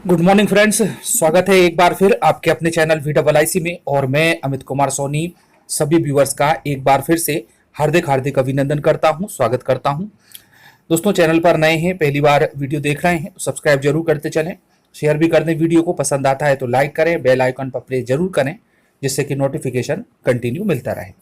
Good morning friends, स्वागत है एक बार फिर आपके अपने चैनल VIIC में। और मैं अमित कुमार सोनी सभी व्यूअर्स का एक बार फिर से हार्दिक हार्दिक अभिनंदन करता हूं, स्वागत करता हूं। दोस्तों, चैनल पर नए हैं, पहली बार वीडियो देख रहे हैं तो सब्सक्राइब जरूर करते चलें, शेयर भी कर दें। वीडियो को पसंद आता है तो लाइक करें, बेल आइकन पर प्रेस जरूर करें जिससे कि नोटिफिकेशन कंटिन्यू मिलता रहे।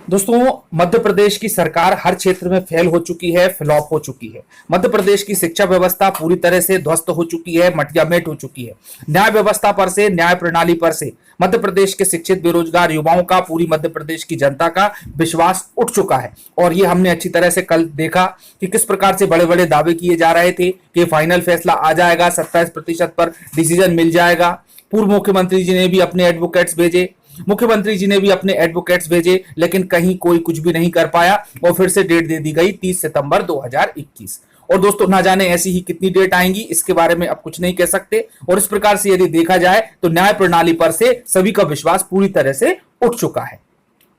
दोस्तों, मध्य प्रदेश की सरकार हर क्षेत्र में फेल हो चुकी है, फ्लॉप हो चुकी है। मध्य प्रदेश की शिक्षा व्यवस्था पूरी तरह से ध्वस्त हो चुकी है, मटियामेट हो चुकी है। न्याय व्यवस्था पर से, न्याय प्रणाली पर से मध्य प्रदेश के शिक्षित बेरोजगार युवाओं का, पूरी मध्य प्रदेश की जनता का विश्वास उठ चुका है। और ये हमने अच्छी तरह से कल देखा कि किस प्रकार से बड़े बड़े दावे किए जा रहे थे कि फाइनल फैसला आ जाएगा, 27% पर डिसीजन मिल जाएगा। पूर्व मुख्यमंत्री जी ने भी अपने एडवोकेट्स भेजे, मुख्यमंत्री जी ने भी अपने एडवोकेट्स भेजे, लेकिन कहीं कोई कुछ भी नहीं कर पाया और फिर से डेट दे दी गई 30 सितंबर 2021। और दोस्तों, ना जाने ऐसी ही कितनी डेट आएंगी, इसके बारे में अब कुछ नहीं कह सकते। और इस प्रकार से यदि देखा जाए तो न्याय प्रणाली पर से सभी का विश्वास पूरी तरह से उठ चुका है।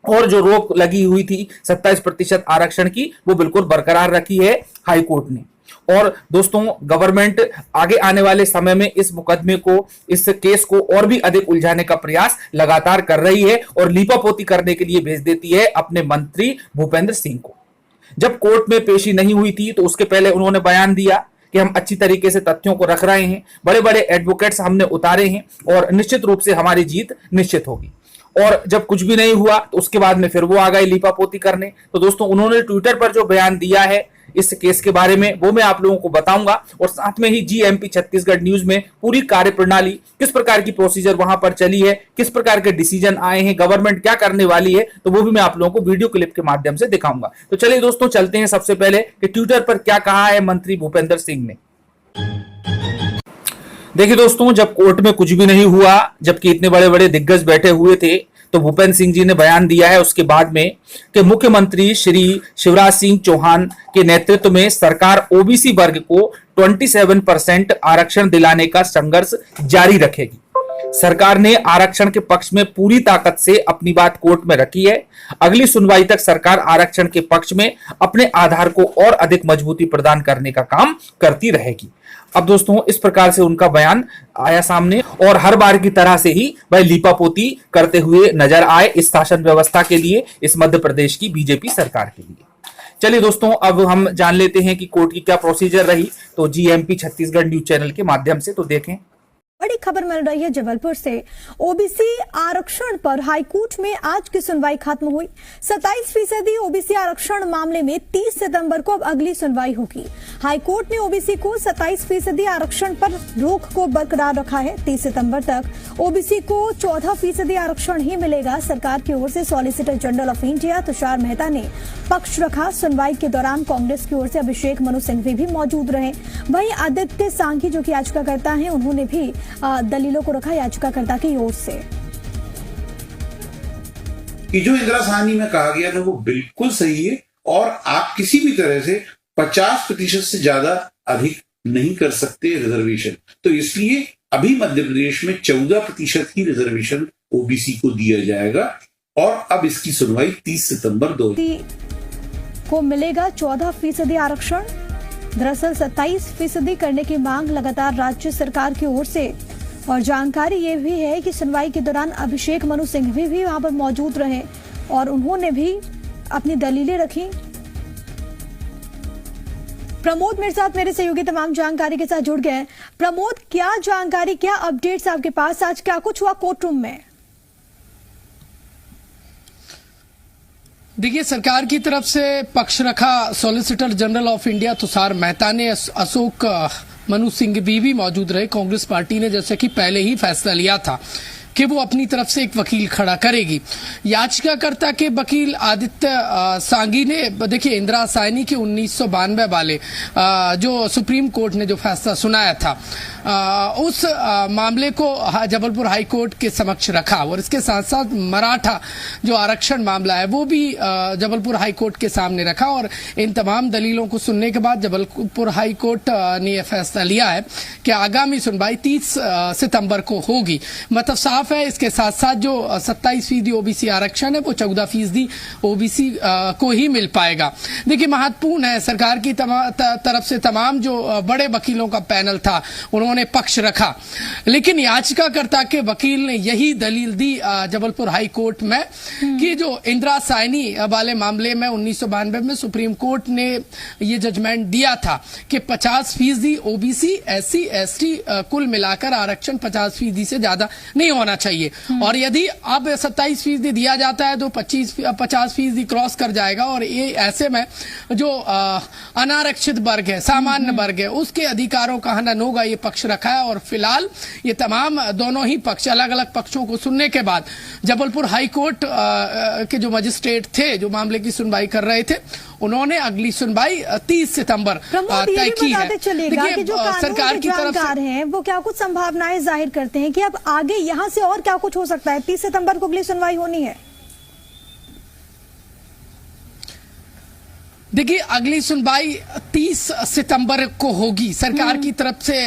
और जो रोक लगी हुई थी 27% आरक्षण की, वो बिल्कुल बरकरार रखी है हाईकोर्ट ने। और दोस्तों, गवर्नमेंट आगे आने वाले समय में इस मुकदमे को, इस केस को और भी अधिक उलझाने का प्रयास लगातार कर रही है और लीपापोती करने के लिए भेज देती है अपने मंत्री भूपेंद्र सिंह को। जब कोर्ट में पेशी नहीं हुई थी तो उसके पहले उन्होंने बयान दिया कि हम अच्छी तरीके से तथ्यों को रख रहे हैं, बड़े बड़े एडवोकेट्स हमने उतारे हैं और निश्चित रूप से हमारी जीत निश्चित होगी। और जब कुछ भी नहीं हुआ तो उसके बाद में फिर वो आ गए लीपापोती करने। तो दोस्तों, उन्होंने ट्विटर पर जो बयान दिया है इस केस के बारे में, वो मैं आप लोगों को बताऊंगा। और साथ में ही GMP छत्तीसगढ़ न्यूज में पूरी कार्यप्रणाली, किस प्रकार की प्रोसीजर वहां पर चली है, किस प्रकार के डिसीजन आए हैं, गवर्नमेंट क्या करने वाली है, तो वो भी मैं आप लोगों को वीडियो क्लिप के माध्यम से दिखाऊंगा। तो चलिए दोस्तों, चलते हैं सबसे पहले कि ट्विटर पर क्या कहा है मंत्री भूपेंद्र सिंह ने। देखिए दोस्तों, जब कोर्ट में कुछ भी नहीं हुआ, जबकि इतने बड़े बड़े दिग्गज बैठे हुए थे, तो भूपेंद्र सिंह जी ने बयान दिया है उसके बाद में कि मुख्यमंत्री श्री शिवराज सिंह चौहान के नेतृत्व में सरकार ओबीसी वर्ग को 27% आरक्षण दिलाने का संघर्ष जारी रखेगी। सरकार ने आरक्षण के पक्ष में पूरी ताकत से अपनी बात कोर्ट में रखी है। अगली सुनवाई तक सरकार आरक्षण के पक्ष में अपने आधार को और अधिक मजबूती प्रदान करने का काम करती रहेगी। अब दोस्तों, इस प्रकार से उनका बयान आया सामने और हर बार की तरह से ही वह लीपापोती करते हुए नजर आए इस शासन व्यवस्था के लिए, इस मध्य प्रदेश की बीजेपी सरकार के लिए। चलिए दोस्तों, अब हम जान लेते हैं कि कोर्ट की क्या प्रोसीजर रही, तो GMP छत्तीसगढ़ न्यूज चैनल के माध्यम से। तो देखें, बड़ी खबर मिल रही है जबलपुर से। ओबीसी आरक्षण पर हाईकोर्ट में आज की सुनवाई खत्म हुई। 27% ओबीसी आरक्षण मामले में 30 सितंबर को अब अगली सुनवाई होगी। हाईकोर्ट ने ओबीसी को 27% आरक्षण पर रोक को बरकरार रखा है। 30 सितंबर तक ओबीसी को 14% आरक्षण ही मिलेगा। सरकार की ओर से solicitor general of India Tushar Mehta ने पक्ष रखा। सुनवाई के दौरान कांग्रेस की ओर से अभिषेक मनु सिंघवी भी मौजूद रहे। वहीं आदित्य सांघी, जो कि याचिकाकर्ता हैं, उन्होंने भी दलीलों को रखा याचिकाकर्ता की ओर से। कि जो इंदिरा साहनी में कहा गया था वो बिल्कुल सही है और आप किसी भी तरह से 50% से ज्यादा अधिक नहीं कर सकते रिजर्वेशन। तो इसलिए अभी मध्य प्रदेश में 14% की रिजर्वेशन ओबीसी को दिया जाएगा और अब इसकी सुनवाई 30 सितंबर को मिलेगा 14% आरक्षण। दरअसल 27% करने की मांग लगातार राज्य सरकार की ओर से। और जानकारी ये भी है कि सुनवाई के दौरान अभिषेक मनु सिंघवी भी वहां पर मौजूद रहे और उन्होंने भी अपनी दलीलें रखी। प्रमोद मेरे साथ, मेरे सहयोगी तमाम जानकारी के साथ जुड़ गए। प्रमोद, क्या जानकारी, क्या अपडेट्स आपके पास? आज क्या कुछ हुआ कोर्ट रूम में? देखिए, सरकार की तरफ से पक्ष रखा solicitor general of India Tushar Mehta ने। अशोक मनु सिंघवी भी मौजूद रहे। कांग्रेस पार्टी ने जैसे कि पहले ही फैसला लिया था कि वो अपनी तरफ से एक वकील खड़ा करेगी। याचिकाकर्ता के वकील आदित्य सांघी ने, देखिए, इंदिरा साहनी के 1992 वाले जो सुप्रीम कोर्ट ने जो फैसला सुनाया था, उस मामले को जबलपुर हाई कोर्ट के समक्ष रखा और इसके साथ साथ मराठा जो आरक्षण मामला है वो भी जबलपुर हाई कोर्ट के सामने रखा। और इन तमाम दलीलों को सुनने के बाद जबलपुर हाई कोर्ट ने यह फैसला लिया है कि आगामी सुनवाई 30 सितंबर को होगी। मतलब साफ साफ है। इसके साथ साथ जो 27% ओबीसी आरक्षण है वो 14% ओबीसी को ही मिल पाएगा। देखिए महत्वपूर्ण है, सरकार की तरफ से तमाम जो बड़े वकीलों का पैनल था उन्होंने पक्ष रखा, लेकिन याचिकाकर्ता के वकील ने यही दलील दी जबलपुर हाई कोर्ट में कि जो इंदिरा साहनी वाले मामले में 1992 में सुप्रीम कोर्ट ने ये जजमेंट दिया था कि 50% ओबीसी एससी एसटी कुल मिलाकर आरक्षण 50% से ज्यादा नहीं होना चाहिए, और यदि अब 27% दिया जाता है तो 50% क्रॉस कर जाएगा, और ये ऐसे में जो अनारक्षित वर्ग है, सामान्य वर्ग है, उसके अधिकारों का हनन होगा। ये पक्ष रखा है, और फिलहाल ये तमाम दोनों ही पक्ष अलग अलग पक्षों को सुनने के बाद जबलपुर हाई कोर्ट के जो मजिस्ट्रेट थे जो मामले की सुनवाई कर रहे थे, उन्होंने अगली सुनवाई 30 सितंबर तय की है। देखिए जो सरकार की तरफ से हैं वो क्या कुछ संभावनाएं जाहिर करते हैं कि अब आगे यहां से और क्या कुछ हो सकता है? 30 सितंबर को अगली सुनवाई होनी है। देखिए अगली सुनवाई 30 सितंबर को होगी। सरकार की तरफ से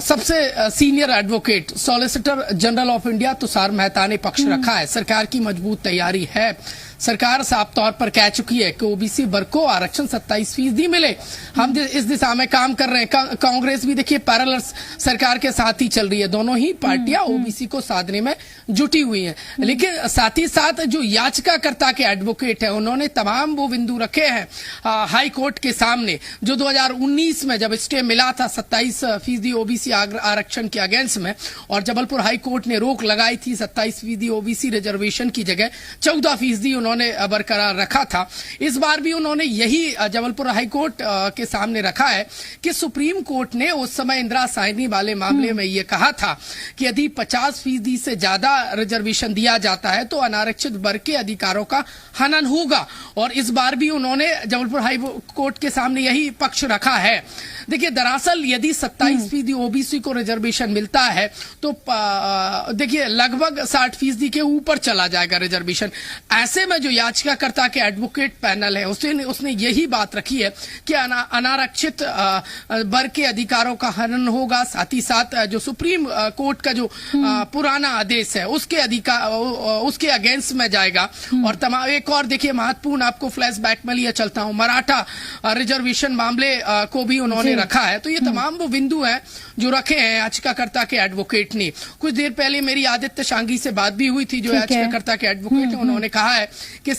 सबसे senior advocate solicitor general of India Tushar Mehta ने पक्ष रखा है। सरकार की मजबूत तैयारी है। सरकार साफ तौर पर कह चुकी है कि ओबीसी वर्ग को आरक्षण 27% मिले। हम इस दिशा में काम कर रहे हैं। कांग्रेस भी देखिए पैरेलल सरकार के साथ ही चल रही है। दोनों ही पार्टियां ओबीसी को साधने में जुटी हुई हैं, लेकिन साथ ही साथ जो याचिकाकर्ता के एडवोकेट हैं उन्होंने तमाम वो बिंदु रखे हैं हाई कोर्ट के सामने, जो 2019 में जब स्टे मिला था 27% ओबीसी आरक्षण के अगेंस्ट में, और जबलपुर हाई कोर्ट ने रोक लगाई थी 27% ओबीसी रिजर्वेशन की जगह 14% उन्होंने बरकरार रखा था। इस बार भी उन्होंने यही जबलपुर हाई कोर्ट के सामने रखा है कि सुप्रीम कोर्ट ने उस समय इंदिरा साहनी वाले मामले में यह कहा था कि यदि 50% से ज्यादा रिजर्वेशन दिया जाता है तो अनारक्षित वर्ग के अधिकारों का हनन होगा, और इस बार भी उन्होंने जबलपुर हाई कोर्ट के सामने यही पक्ष रखा है। देखिए दरअसल यदि 27% ओबीसी को रिजर्वेशन मिलता है तो देखिए लगभग 60% के ऊपर चला जाएगा रिजर्वेशन। ऐसे में जो याचिकाकर्ता के एडवोकेट पैनल है उसने यही बात रखी है कि अनारक्षित वर्ग के अधिकारों का हनन होगा। साथ ही साथ जो सुप्रीम कोर्ट का जो पुराना आदेश है उसके अगेंस्ट में जाएगा। और तमाम एक और देखिए महत्वपूर्ण आपको फ्लैशबैक में लिए चलता हूं, मराठा रिजर्वेशन मामले को भी उन्होंने रखा है। तो ये तमाम वो बिंदु हैं जो रखे हैं याचिकाकर्ता के एडवोकेट ने। कुछ देर पहले मेरी आदित्य शांगी से बात भी हुई थी जो याचिकाकर्ता के एडवोकेट है। उन्होंने कहा है कि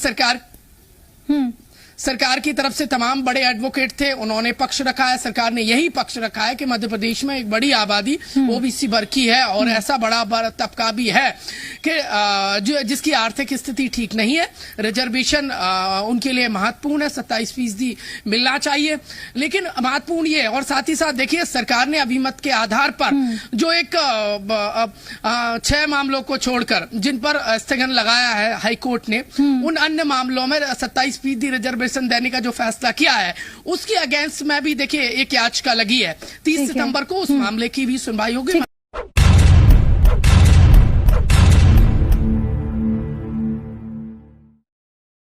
सरकार की तरफ से तमाम बड़े एडवोकेट थे, उन्होंने पक्ष रखा है। सरकार ने यही पक्ष रखा है कि मध्य प्रदेश में एक बड़ी आबादी ओबीसी वर्ग की है, और ऐसा बड़ा तबका भी है कि जिसकी आर्थिक स्थिति ठीक नहीं है। रिजर्वेशन उनके लिए महत्वपूर्ण है, 27% मिलना चाहिए। लेकिन महत्वपूर्ण ये, और साथ ही साथ देखिए सरकार ने अभिमत के आधार पर जो एक 6 मामलों को छोड़कर जिन पर स्थगन लगाया है हाईकोर्ट ने, उन अन्य मामलों में 27% रिजर्वेशन देने का जो फैसला किया है उसके अगेंस्ट में भी देखिए एक याचिका लगी है। 30 सितंबर को उस मामले की भी सुनवाई होगी।